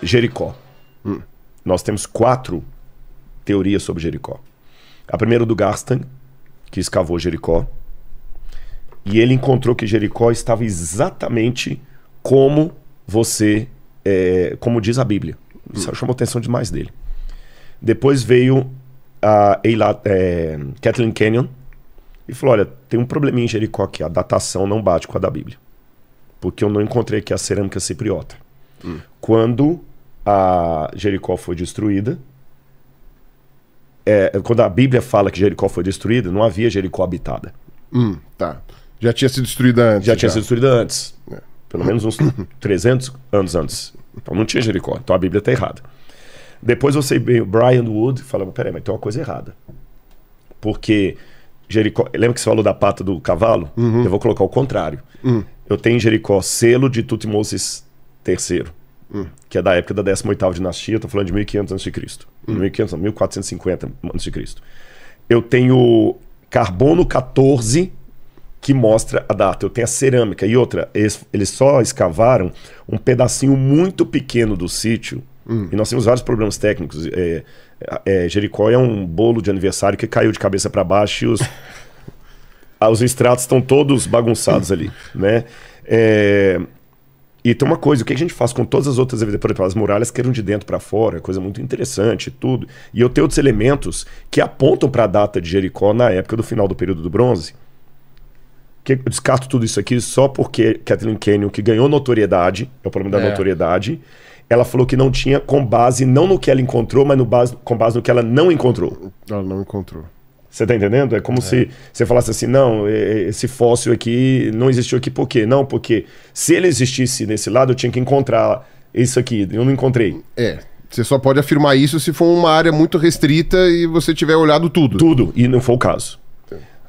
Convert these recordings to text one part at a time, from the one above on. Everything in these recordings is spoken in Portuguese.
Jericó. Nós temos 4 teorias sobre Jericó. A primeira do Garstan, que escavou Jericó. E ele encontrou que Jericó estava exatamente como como diz a Bíblia. Isso chamou a atenção demais dele. Depois veio a Kathleen Kenyon e falou, olha, tem um probleminha em Jericó aqui, a datação não bate com a da Bíblia. Porque eu não encontrei aqui a cerâmica cipriota. Quando a Jericó foi destruída, quando a Bíblia fala que Jericó foi destruída, não havia Jericó habitada. Tá. Já tinha sido destruída antes. Já tinha sido destruída antes. Pelo menos uns 300 anos antes. Então não tinha Jericó. Então a Bíblia está errada. Depois você veio Brian Wood e falou, peraí, mas tem uma coisa errada. Porque Jericó... Lembra que você falou da pata do cavalo? Eu vou colocar o contrário. Eu tenho em Jericó selo de Tutmoses III, que é da época da 18ª dinastia, estou falando de 1500 a.C. 1500, 1450 a.C. Eu tenho carbono 14, que mostra a data. Eu tenho a cerâmica. E outra, eles só escavaram um pedacinho muito pequeno do sítio. E nós temos vários problemas técnicos. Jericó é um bolo de aniversário que caiu de cabeça para baixo e os estratos estão todos bagunçados ali, né? E tem uma coisa, o que a gente faz com todas as outras evidências? Por exemplo, as muralhas que eram de dentro para fora, coisa muito interessante e tudo. E eu tenho outros elementos que apontam para a data de Jericó na época do final do período do bronze. Que eu descarto tudo isso aqui só porque Kathleen Kenyon, que ganhou notoriedade, é o problema da notoriedade, ela falou que não tinha com base não no que ela encontrou, mas com base no que ela não encontrou. Ela não encontrou. Você tá entendendo? É como se você falasse assim, não, esse fóssil aqui não existiu aqui por quê? Não, porque se ele existisse nesse lado, eu tinha que encontrar isso aqui, eu não encontrei. Você só pode afirmar isso se for uma área muito restrita e você tiver olhado tudo. Tudo, e não foi o caso.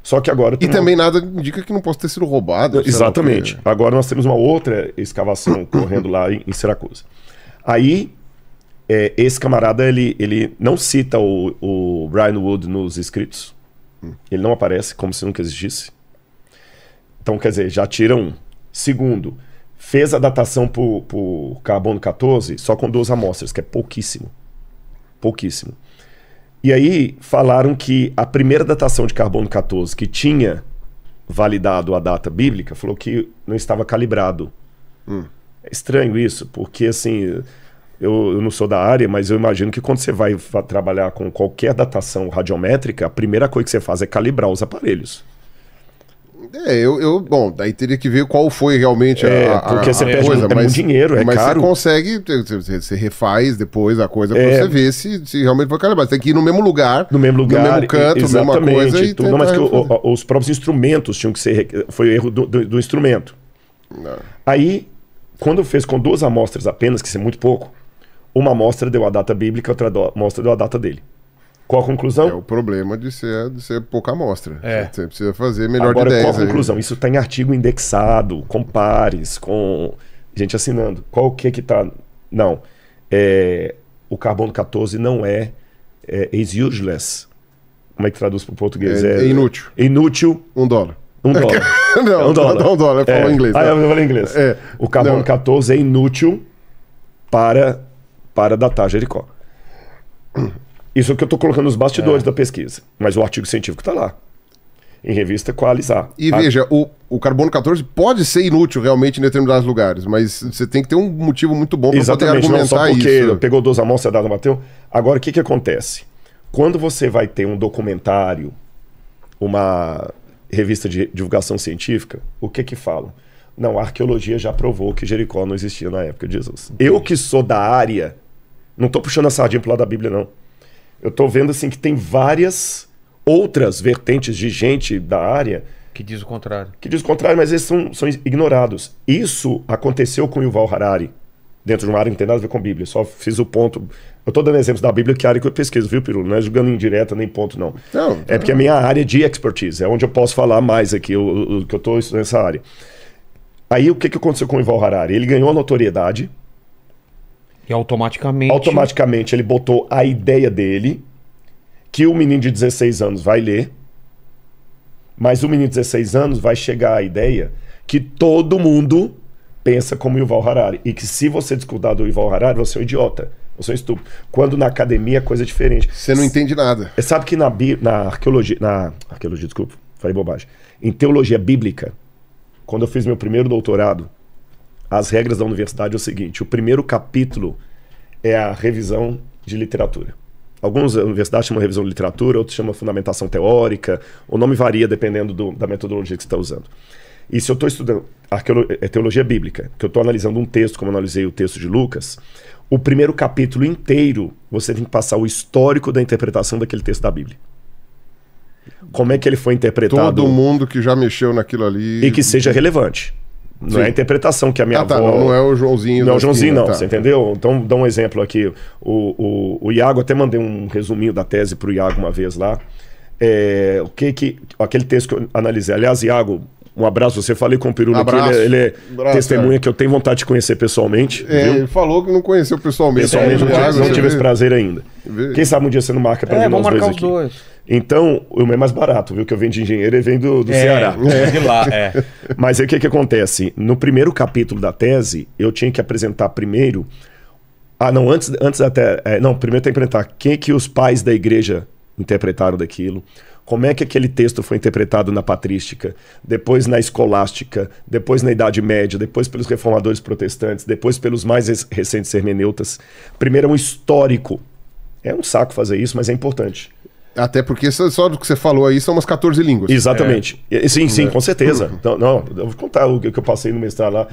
Só que agora... E também nada indica que não possa ter sido roubado. Exatamente. Agora nós temos uma outra escavação correndo lá em Siracusa. Aí, esse camarada, ele não cita o Brian Wood nos escritos. Ele não aparece, como se nunca existisse. Então, quer dizer, já tira um. Segundo, fez a datação por carbono 14 só com 2 amostras, que é pouquíssimo. Pouquíssimo. E aí falaram que a primeira datação de carbono 14 que tinha validado a data bíblica, falou que não estava calibrado. É estranho isso, porque assim, eu não sou da área, mas eu imagino que quando você vai trabalhar com qualquer datação radiométrica, a primeira coisa que você faz é calibrar os aparelhos. Bom, daí teria que ver qual foi realmente porque você perde muito dinheiro, é mas caro. Mas você consegue, você refaz depois a coisa pra você ver se realmente foi calibrado. Você tem que ir no mesmo lugar, no mesmo canto, mesma coisa. E não, mas que os próprios instrumentos tinham que ser... Foi erro do instrumento. Aí, quando fez com 2 amostras apenas, que isso é muito pouco, uma amostra deu a data bíblica, outra amostra deu a data dele. Qual a conclusão? É o problema de ser pouca amostra. Você precisa fazer melhor de 10. Agora, qual a conclusão? Isso está em artigo indexado, com pares, com gente assinando. Qual que tá... Não. O carbono 14 não is useless. Como é que traduz para o português? É inútil. É inútil. $1. $1. Não, $1. Eu falo em inglês. Eu falo em inglês. O carbono 14 é inútil para datar Jericó. Isso é o que eu estou colocando nos bastidores da pesquisa. Mas o artigo científico está lá. Em revista Qualizar. E veja, o carbono 14 pode ser inútil realmente em determinados lugares, mas você tem que ter um motivo muito bom para poder argumentar não só porque isso. Pegou 2 amostras, a data bateu. Agora, o que acontece? Quando você vai ter um documentário, uma revista de divulgação científica, o que falam? Não, a arqueologia já provou que Jericó não existia na época de Jesus. Eu que sou da área, não estou puxando a sardinha pro lado da Bíblia, não. Eu estou vendo assim que tem várias outras vertentes de gente da área que diz o contrário. Que diz o contrário, mas eles são ignorados. Isso aconteceu com Yuval Harari, dentro de uma área que não tem nada a ver com a Bíblia. Só fiz o ponto. Eu estou dando exemplos da Bíblia, que é a área que eu pesquiso, viu, Pirulo? Não é julgando indireta nem ponto, não. É porque a minha área de expertise, é onde eu posso falar mais aqui, o que eu estou estudando nessa área. Aí o que aconteceu com o Yuval Harari? Ele ganhou a notoriedade. E automaticamente ele botou a ideia dele, que o menino de 16 anos vai ler, mas o menino de 16 anos vai chegar à ideia que todo mundo pensa como Yuval Harari. E que se você discordar do Yuval Harari, você é um idiota. Você é um estúpido. Quando na academia a coisa é diferente. Você não entende nada. Você sabe que na arqueologia... desculpa, falei bobagem. Em teologia bíblica, quando eu fiz meu primeiro doutorado, as regras da universidade é o seguinte: o primeiro capítulo é a revisão de literatura. Algumas universidades chamam revisão de literatura, outros chamam fundamentação teórica. O nome varia dependendo da metodologia que você está usando. E se eu estou estudando teologia bíblica, que eu estou analisando um texto, como eu analisei o texto de Lucas, o primeiro capítulo inteiro você tem que passar o histórico da interpretação daquele texto da Bíblia. Como é que ele foi interpretado. Todo mundo que já mexeu naquilo ali. E que seja relevante. Não Sim. é a interpretação que a minha avó... não é o Joãozinho. Não é o Joãozinho, não. Tá. Você entendeu? Então, dá um exemplo aqui. O Iago, até mandei um resuminho da tese pro Iago uma vez lá. Aquele texto que eu analisei. Aliás, Iago, um abraço. Você falei com o Pirula aqui. Ele é testemunha que eu tenho vontade de conhecer pessoalmente. Viu? Ele falou que não conheceu pessoalmente. Pessoalmente, não tive esse prazer ainda. Quem sabe um dia você não marca pra vir vamos nós marcar dois aqui. Então, o meu é mais barato, viu? Que eu venho de engenheiro e vem do Ceará. De lá, Mas aí o que acontece? No primeiro capítulo da tese, eu tinha que apresentar primeiro... antes até... primeiro tem que apresentar quem que os pais da igreja interpretaram daquilo, como é que aquele texto foi interpretado na patrística, depois na escolástica, depois na Idade Média, depois pelos reformadores protestantes, depois pelos mais recentes hermeneutas. Primeiro é um histórico. É um saco fazer isso, mas é importante. Até porque só do que você falou aí são umas 14 línguas. Exatamente. Sim, com certeza. Então, eu vou contar o que eu passei no mestrado lá.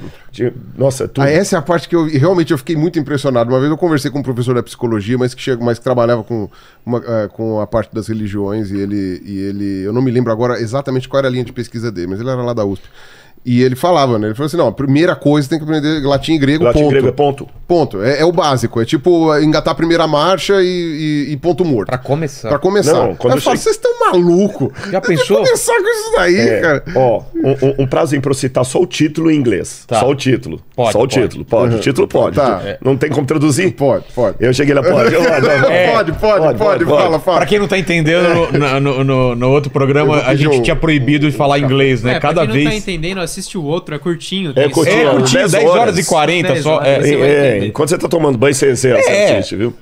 Nossa, tudo. Essa é a parte que eu fiquei muito impressionado. Uma vez eu conversei com um professor da psicologia, mas que trabalhava com a parte das religiões, e ele... Eu não me lembro agora exatamente qual era a linha de pesquisa dele, mas ele era lá da USP. E ele falava, né? Ele falou assim, não, a primeira coisa tem que aprender latim e grego, latim e grego é ponto. Ponto. É o básico. É tipo engatar a primeira marcha e ponto morto. Pra começar. Pra começar. Não, quando vocês estão malucos. Já pensou? Começar com isso daí, cara. Ó, um prazozinho pra eu citar só o título em inglês. Tá. Só o título. Título. Pode. O título pode. Tá. Não tem como traduzir? Pode. Eu cheguei lá, pode. Pode. Fala. Pra quem não tá entendendo, no outro programa, a gente tinha proibido de falar inglês, né? Cada pra vez... quem não tá entendendo, assiste o outro, é curtinho. É curtinho, 10 horas e 40 só. Enquanto você tá tomando banho, você assiste, viu?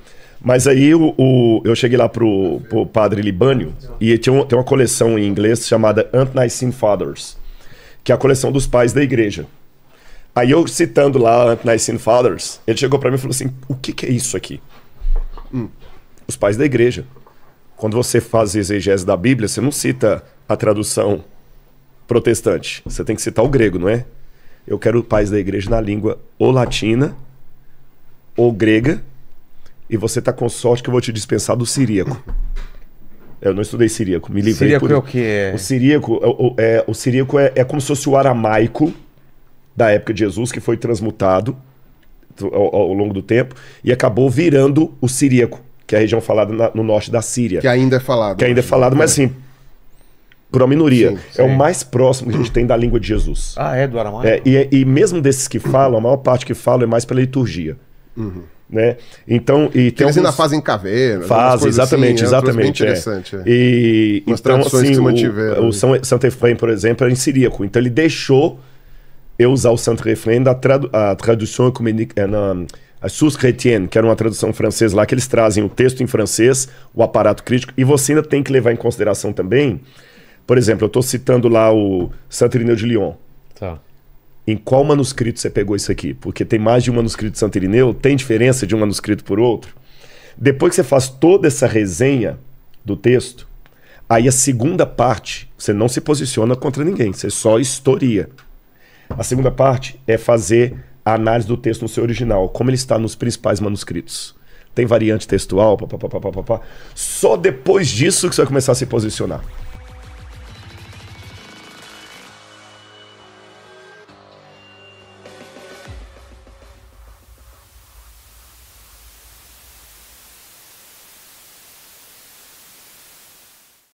Mas aí eu cheguei lá pro padre Libânio e tem uma coleção em inglês chamada Ante-Nicene Fathers, que é a coleção dos pais da igreja. Aí eu citando lá Ante-Nicene Fathers, ele chegou pra mim e falou assim, o que é isso aqui? Os pais da igreja. Quando você faz exegese da Bíblia, você não cita a tradução protestante. Você tem que citar o grego, não é? Eu quero pais da igreja na língua ou latina ou grega, e você tá com sorte que eu vou te dispensar do siríaco. Eu não estudei siríaco, me livrei. Siríaco é o que? O siríaco é como se fosse o aramaico da época de Jesus, que foi transmutado ao longo do tempo e acabou virando o siríaco, que é a região falada no norte da Síria. Que ainda é falado. Mas assim, por uma minoria. Sim. É o mais próximo que a gente tem da língua de Jesus. Do aramaico? E mesmo desses que falam, a maior parte que falam é mais pela liturgia. Né? Então, eles ainda fazem caverna. Fazem, exatamente. Bem interessante. Então, tradições assim, que se mantiveram. O Saint-Efrem, por exemplo, era em siríaco. Então ele deixou eu usar o Saint-Efrem da tradução ecumênica, a Source Chrétienne, que era uma tradução francesa lá, que eles trazem o texto em francês, o aparato crítico, e você ainda tem que levar em consideração também, por exemplo, eu estou citando lá o Saint-Irineu de Lyon. Tá. Em qual manuscrito você pegou isso aqui? Porque tem mais de um manuscrito de Saint-Irineu, tem diferença de um manuscrito por outro. Depois que você faz toda essa resenha do texto, aí a segunda parte, você não se posiciona contra ninguém, você só historia. A segunda parte é fazer a análise do texto no seu original, como ele está nos principais manuscritos. Tem variante textual, Só depois disso que você vai começar a se posicionar.